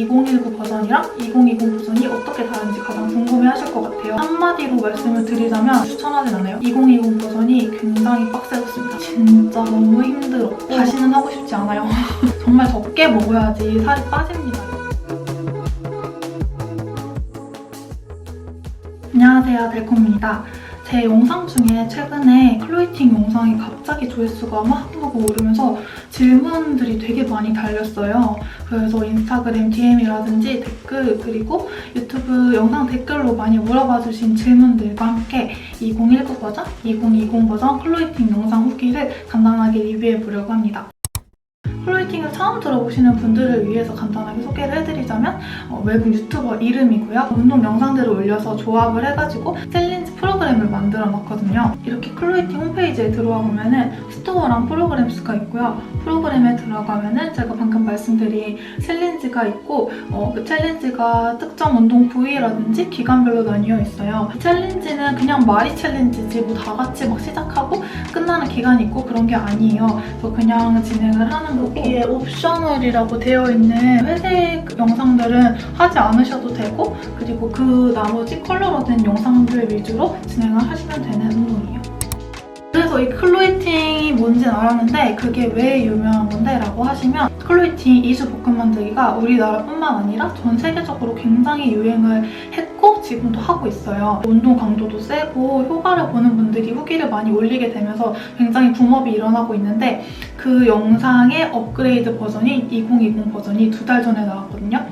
2019 버전이랑 2020 버전이 어떻게 다른지 가장 궁금해하실 것 같아요. 한마디로 말씀을 드리자면 추천하진 않아요. 2020 버전이 굉장히 빡세졌습니다. 진짜 너무 힘들었고 다시는 하고 싶지 않아요. 정말 적게 먹어야지 살이 빠집니다. 안녕하세요, 달콤입니다. 제 영상 중에 최근에 클로이팅 영상이 갑자기 조회수가 막 오르면서 질문들이 되게 많이 달렸어요. 그래서 인스타그램 DM이라든지 댓글, 그리고 유튜브 영상 댓글로 많이 물어봐 주신 질문들과 함께 2019 버전, 2020 버전 클로이팅 영상 후기를 간단하게 리뷰해 보려고 합니다. 클로이팅을 처음 들어보시는 분들을 위해서 간단하게 소개를 해드리자면 외국 유튜버 이름이고요. 운동 영상들을 올려서 조합을 해가지고 챌린지 프로그램을 만들어 놨거든요. 이렇게 클로이팅 홈페이지에 들어와 보면은 스토어랑 프로그램스가 있고요. 프로그램에 들어가면은 제가 방금 말씀드린 챌린지가 있고 그 챌린지가 특정 운동 부위라든지 기간별로 나뉘어 있어요. 챌린지는 그냥 말이 챌린지지 뭐 다 같이 막 시작하고 끝나는 기간이 있고 그런 게 아니에요. 그래서 그냥 진행을 하는 거고, 여기에 옵셔널이라고 되어 있는 회색 영상들은 하지 않으셔도 되고, 그리고 그 나머지 컬러로 된 영상들 위주로 진행을 하시면 되는 운동이에요. 그래서 이 클로이팅이 뭔지는 알았는데 그게 왜 유명한 건데? 라고 하시면, 클로이팅 이주 볶음 만들기가 우리나라뿐만 아니라 전 세계적으로 굉장히 유행을 했고 지금도 하고 있어요. 운동 강도도 세고 효과를 보는 분들이 후기를 많이 올리게 되면서 굉장히 붐업이 일어나고 있는데, 그 영상의 업그레이드 버전이 2020 버전이 2달 전에 나왔거든요.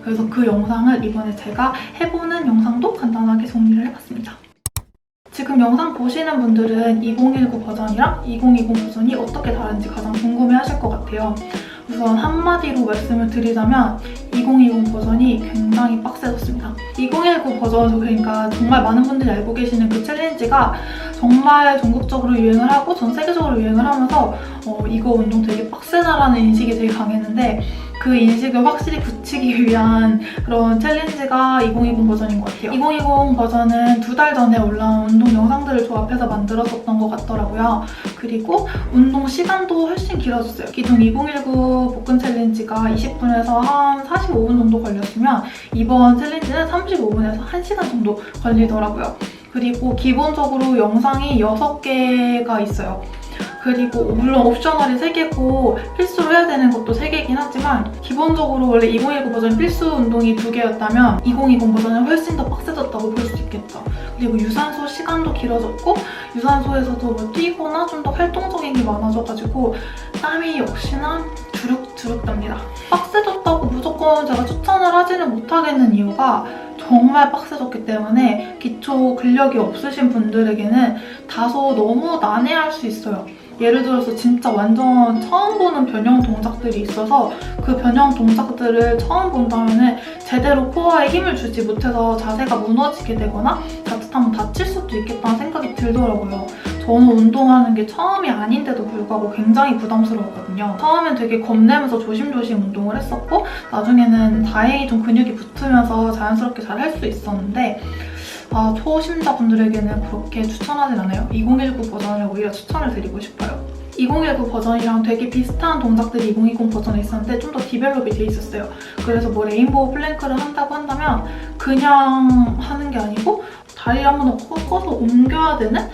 그래서 그 영상을 이번에 제가 해보는 영상도 간단하게 정리를 해봤습니다. 지금 영상 보시는 분들은 2019 버전이랑 2020 버전이 어떻게 다른지 가장 궁금해하실 것 같아요. 우선 한마디로 말씀을 드리자면 2020 버전이 굉장히 빡세졌습니다. 2019 버전, 그러니까 정말 많은 분들이 알고 계시는 그 챌린지가 정말 전국적으로 유행을 하고 전 세계적으로 유행을 하면서 이거 운동 되게 빡세다라는 인식이 되게 강했는데, 그 인식을 확실히 굳히기 위한 그런 챌린지가 2020 버전인 것 같아요. 2020 버전은 2달 전에 올라온 운동 영상들을 조합해서 만들었었던 것 같더라고요. 그리고 운동 시간도 훨씬 길어졌어요. 기존 2019 복근 챌린지가 20분에서 한 45분 정도 걸렸으면 이번 챌린지는 35분에서 1시간 정도 걸리더라고요. 그리고 기본적으로 영상이 6개가 있어요. 그리고 물론 옵셔널이 3개고 필수로 해야 되는 것도 3개이긴 하지만, 기본적으로 원래 2019 버전 필수 운동이 2개였다면 2020 버전은 훨씬 더 빡세졌다고 볼 수 있겠죠. 그리고 유산소 시간도 길어졌고, 유산소에서도 뭐 뛰거나 좀 더 활동적인 게 많아져가지고 땀이 역시나 주룩주룩 납니다. 빡세졌다고 무조건 제가 추천을 하지는 못하겠는 이유가, 정말 빡세졌기 때문에 기초 근력이 없으신 분들에게는 다소 너무 난해할 수 있어요. 예를 들어서 진짜 완전 처음 보는 변형 동작들이 있어서 그 변형 동작들을 처음 본다면 제대로 코어에 힘을 주지 못해서 자세가 무너지게 되거나 자칫하면 다칠 수도 있겠다는 생각이 들더라고요. 저는 운동하는 게 처음이 아닌데도 불구하고 굉장히 부담스러웠거든요. 처음엔 되게 겁내면서 조심조심 운동을 했었고, 나중에는 다행히 좀 근육이 붙으면서 자연스럽게 잘 할 수 있었는데, 초심자분들에게는 그렇게 추천하진 않아요. 2019 버전을 오히려 추천을 드리고 싶어요. 2019 버전이랑 되게 비슷한 동작들이 2020 버전에 있었는데 좀 더 디벨롭이 돼 있었어요. 그래서 뭐 레인보우 플랭크를 한다고 한다면 그냥 하는 게 아니고 다리를 한번 더 꺾어서 옮겨야 되는,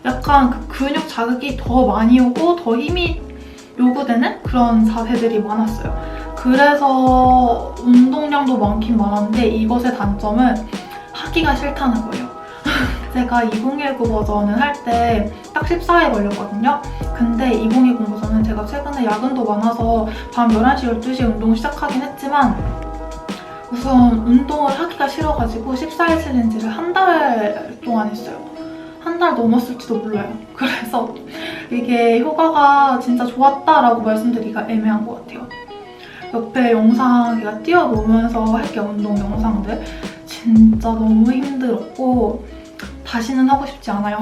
약간 그 근육 자극이 더 많이 오고 더 힘이 요구되는 그런 자세들이 많았어요. 그래서 운동량도 많긴 많았는데 이것의 단점은 하기가 싫다는 거예요. 제가 2019 버전을 할 때 딱 14회 걸렸거든요. 근데 2020 버전은 제가 최근에 야근도 많아서 밤 11시, 12시에 운동 시작하긴 했지만, 우선 운동을 하기가 싫어가지고 14일 챌린지를 한 달 동안 했어요. 한 달 넘었을지도 몰라요. 그래서 이게 효과가 진짜 좋았다라고 말씀드리기가 애매한 것 같아요. 옆에 영상 제가 띄워놓으면서 할게요. 운동 영상들. 진짜 너무 힘들었고 다시는 하고 싶지 않아요.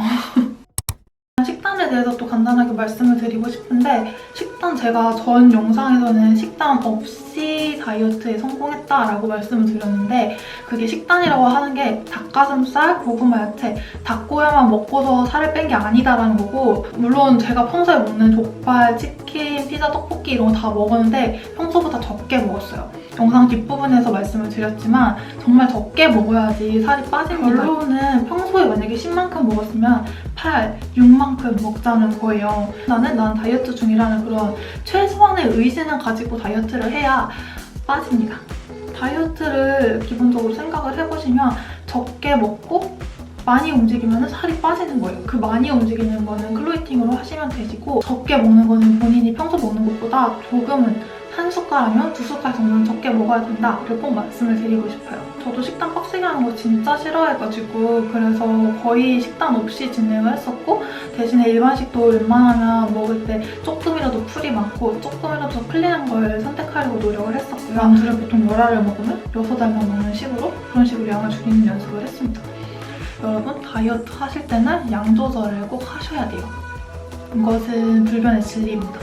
식단에 식단에 대해서 또 간단하게 말씀을 드리고 싶은데, 식단 제가 전 영상에서는 식단 없이 다이어트에 성공했다라고 말씀을 드렸는데, 그게 식단이라고 하는 게 닭가슴살, 고구마 야채, 닭고야만 먹고서 살을 뺀 게 아니다라는 거고, 물론 제가 평소에 먹는 족발, 치킨, 피자, 떡볶이 이런 거 다 먹었는데 평소보다 적게 먹었어요. 영상 뒷부분에서 말씀을 드렸지만 정말 적게 먹어야지 살이 빠집니다. 결론은 평소에 만약에 10만큼 먹었으면 8, 6만큼 먹자는 거예요. 나는 다이어트 중이라는 그런 최소한의 의지는 가지고 다이어트를 해야 빠집니다. 다이어트를 기본적으로 생각을 해보시면 적게 먹고 많이 움직이면 살이 빠지는 거예요. 그 많이 움직이는 거는 클로이팅으로 하시면 되시고, 적게 먹는 거는 본인이 평소 먹는 것보다 조금은 한 숟가락이면 2숟갈 정도는 적게 먹어야 된다를 꼭 말씀을 드리고 싶어요. 저도 식단 빡세게 하는 거 진짜 싫어해가지고 그래서 거의 식단 없이 진행을 했었고, 대신에 일반식도 웬만하면 먹을 때 조금이라도 풀이 많고 조금이라도 클린한 걸 선택하려고 노력을 했었고요. 남들은 보통 열알을 먹으면 6알만 먹는 식으로 그런 식으로 양을 줄이는 연습을 했습니다. 여러분, 다이어트 하실 때는 양 조절을 꼭 하셔야 돼요. 이것은 불변의 진리입니다.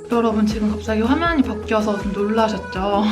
여러분, 지금 갑자기 화면이 바뀌어서 좀 놀라셨죠?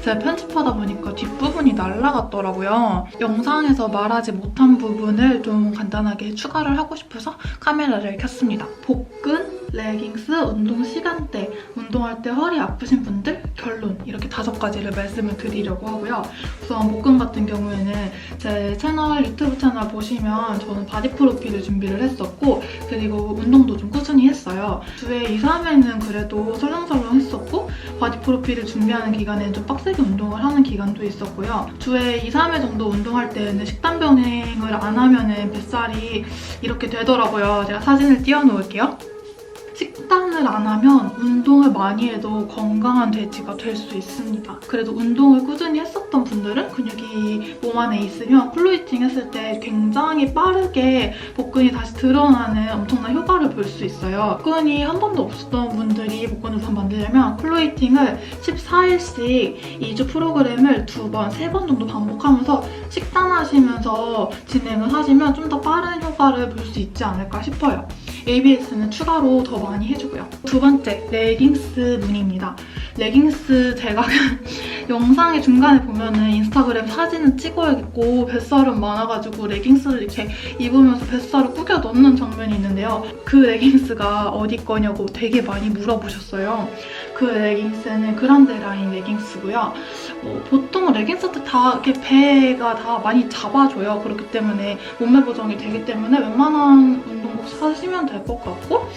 제가 편집하다 보니까 뒷부분이 날아갔더라고요. 영상에서 말하지 못한 부분을 좀 간단하게 추가를 하고 싶어서 카메라를 켰습니다. 복근, 레깅스, 운동 시간대, 운동할 때 허리 아프신 분들, 결론, 이렇게 5가지를 말씀을 드리려고 하고요. 우선 복근 같은 경우에는 제 채널, 유튜브 채널 보시면 저는 바디 프로필을 준비를 했었고, 그리고 운동도 좀 꾸준히 했어요. 주에 2, 3회는 그래도 설렁설렁 했었고, 바디 프로필을 준비하는 기간에는 좀 빡세게 운동을 하는 기간도 있었고요. 주에 2, 3회 정도 운동할 때는 식단 병행을 안 하면은 뱃살이 이렇게 되더라고요. 제가 사진을 띄워놓을게요. 식단을 안 하면 운동을 많이 해도 건강한 돼지가 될 수 있습니다. 그래도 운동을 꾸준히 했었던 분들은 근육이 몸 안에 있으면 클로이팅 했을 때 굉장히 빠르게 복근이 다시 드러나는 엄청난 효과를 볼 수 있어요. 복근이 한 번도 없었던 분들이 복근을 다 만들려면 클로이팅을 14일씩 2주 프로그램을 2번, 3번 정도 반복하면서 식단하시면서 진행을 하시면 좀 더 빠른 효과를 볼 수 있지 않을까 싶어요. ABS는 추가로 더 많이 해주고요. 2번째, 레깅스 무늬입니다. 레깅스 제가 영상의 중간에 보면은 인스타그램 사진은 찍어야겠고 뱃살은 많아가지고 레깅스를 이렇게 입으면서 뱃살을 구겨 넣는 장면이 있는데요. 그 레깅스가 어디 거냐고 되게 많이 물어보셨어요. 그 레깅스는 그란데 라인 레깅스고요. 보통 레깅스들 다 이렇게 배가 다 많이 잡아줘요. 그렇기 때문에 몸매 보정이 되기 때문에 웬만한 운동복 사시면 될 것 같고,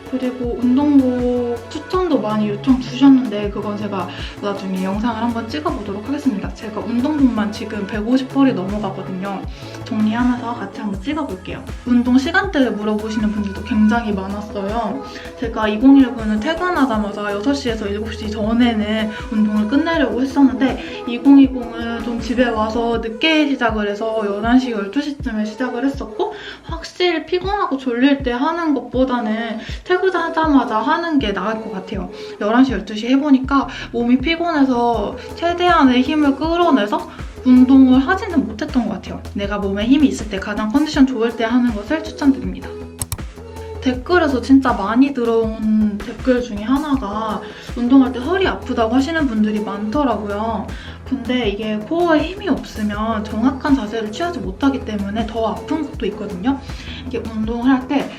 그리고 운동복 추천도 많이 요청 주셨는데 그건 제가 나중에 영상을 한번 찍어보도록 하겠습니다. 제가 운동복만 지금 150벌이 넘어가거든요. 정리하면서 같이 한번 찍어볼게요. 운동 시간대를 물어보시는 분들도 굉장히 많았어요. 제가 2019는 퇴근하자마자 6시에서 7시 전에는 운동을 끝내려고 했었는데 2020은 좀 집에 와서 늦게 시작을 해서 11시, 12시쯤에 시작을 했었고, 확실히 피곤하고 졸릴 때 하는 것보다는 퇴근하자마자 하는 게 나을 것 같아요. 11시, 12시 해보니까 몸이 피곤해서 최대한의 힘을 끌어내서 운동을 하지는 못했던 것 같아요. 내가 몸에 힘이 있을 때, 가장 컨디션 좋을 때 하는 것을 추천드립니다. 댓글에서 진짜 많이 들어온 댓글 중에 하나가 운동할 때 허리 아프다고 하시는 분들이 많더라고요. 근데 이게 코어에 힘이 없으면 정확한 자세를 취하지 못하기 때문에 더 아픈 것도 있거든요. 이게 운동을 할 때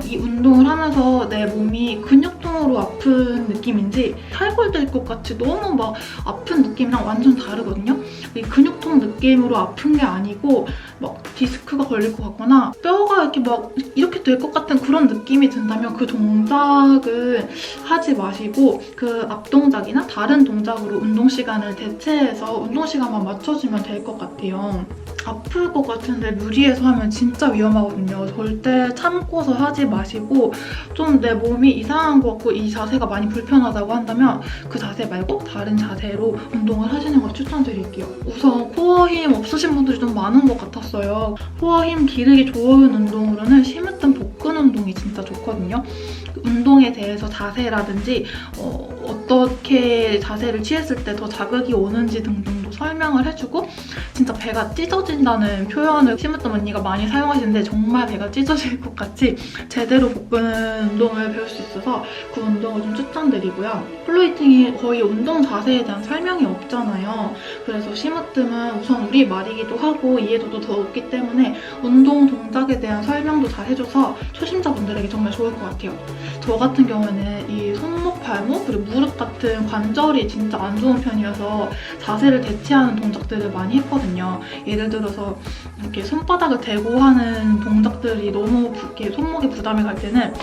이 운동을 하면서 내 몸이 근육통으로 아픈 느낌인지 탈골될 것 같이 너무 막 아픈 느낌이랑 완전 다르거든요. 이 근육통 느낌으로 아픈 게 아니고 막 디스크가 걸릴 것 같거나 뼈가 이렇게 막 이렇게 될 것 같은 그런 느낌이 든다면 그 동작을 하지 마시고 그 앞동작이나 다른 동작으로 운동 시간을 대체해서 운동 시간만 맞춰주면 될 것 같아요. 아플 것 같은데 무리해서 하면 진짜 위험하거든요. 절대 참고서 하지 마시고, 좀 내 몸이 이상한 것 같고 이 자세가 많이 불편하다고 한다면 그 자세 말고 다른 자세로 운동을 하시는 걸 추천드릴게요. 우선 코어 힘 없으신 분들이 좀 많은 것 같았어요. 코어 힘 기르기 좋은 운동으로는 심으뜸 복근 운동이 진짜 좋거든요. 운동에 대해서 자세라든지 어떻게 자세를 취했을 때 더 자극이 오는지 등등도 설명을 해주고 진짜 배가 찢어진다는 표현을 심으뜸 언니가 많이 사용하시는데 정말 배가 찢어질 것 같이 제대로 복근 운동을 배울 수 있어서 그 운동을 좀 추천드리고요. 플로이팅이 거의 운동 자세에 대한 설명이 없잖아요. 그래서 심으뜸은 우선 우리 말이기도 하고 이해도도 더 높기 때문에 운동 동작에 대한 설명도 잘 해줘서 초심자분들에게 정말 좋을 것 같아요. 저 같은 경우에는 이 손목, 발목, 그리고 무릎 같은 관절이 진짜 안 좋은 편이어서 자세를 대체하는 동작들을 많이 했거든요. 예를 들어서 이렇게 손바닥을 대고 하는 동작들이 너무 이렇게 손목에 부담이 갈 때는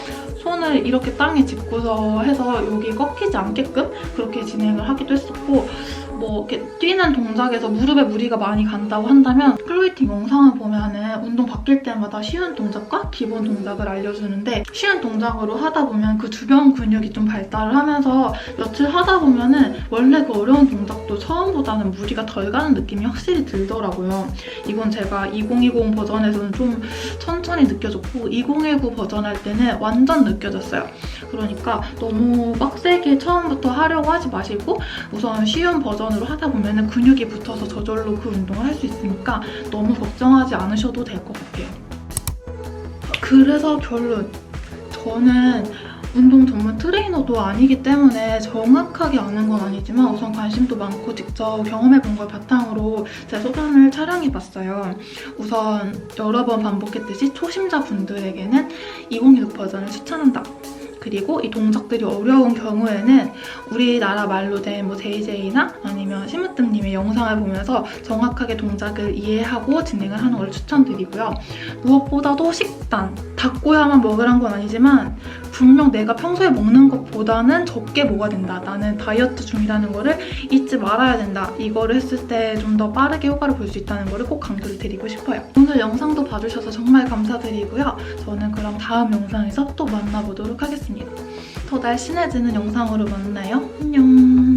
손을 이렇게 땅에 짚고서 해서 여기 꺾이지 않게끔 그렇게 진행을 하기도 했었고, 뭐 이렇게 뛰는 동작에서 무릎에 무리가 많이 간다고 한다면 클로이팅 영상을 보면은 운동 바뀔 때마다 쉬운 동작과 기본 동작을 알려주는데, 쉬운 동작으로 하다 보면 그 주변 근육이 좀 발달을 하면서 며칠 하다 보면은 원래 그 어려운 동작도 처음보다는 무리가 덜 가는 느낌이 확실히 들더라고요. 이건 제가 2020 버전에서는 좀 천천히 느껴졌고 2019 버전 할 때는 완전 느껴졌어요. 그러니까 너무 빡세게 처음부터 하려고 하지 마시고 우선 쉬운 버전으로 하다 보면 근육이 붙어서 저절로 그 운동을 할 수 있으니까 너무 걱정하지 않으셔도 될 것 같아요. 그래서 결론! 저는 운동 전문 트레이너도 아니기 때문에 정확하게 아는 건 아니지만 우선 관심도 많고 직접 경험해본 걸 바탕으로 제 소견을 촬영해봤어요. 우선 여러 번 반복했듯이 초심자분들에게는 2016 버전을 추천한다. 그리고 이 동작들이 어려운 경우에는 우리나라 말로 된 뭐 JJ나 아니면 심으뜸님의 영상을 보면서 정확하게 동작을 이해하고 진행을 하는 걸 추천드리고요. 무엇보다도 식단, 닭고야만 먹으란 건 아니지만 분명 내가 평소에 먹는 것보다는 적게 먹어야 된다. 나는 다이어트 중이라는 거를 잊지 말아야 된다. 이거를 했을 때 좀 더 빠르게 효과를 볼 수 있다는 거를 꼭 강조를 드리고 싶어요. 오늘 영상도 봐주셔서 정말 감사드리고요. 저는 그럼 다음 영상에서 또 만나보도록 하겠습니다. 더 날씬해지는 영상으로 만나요. 안녕!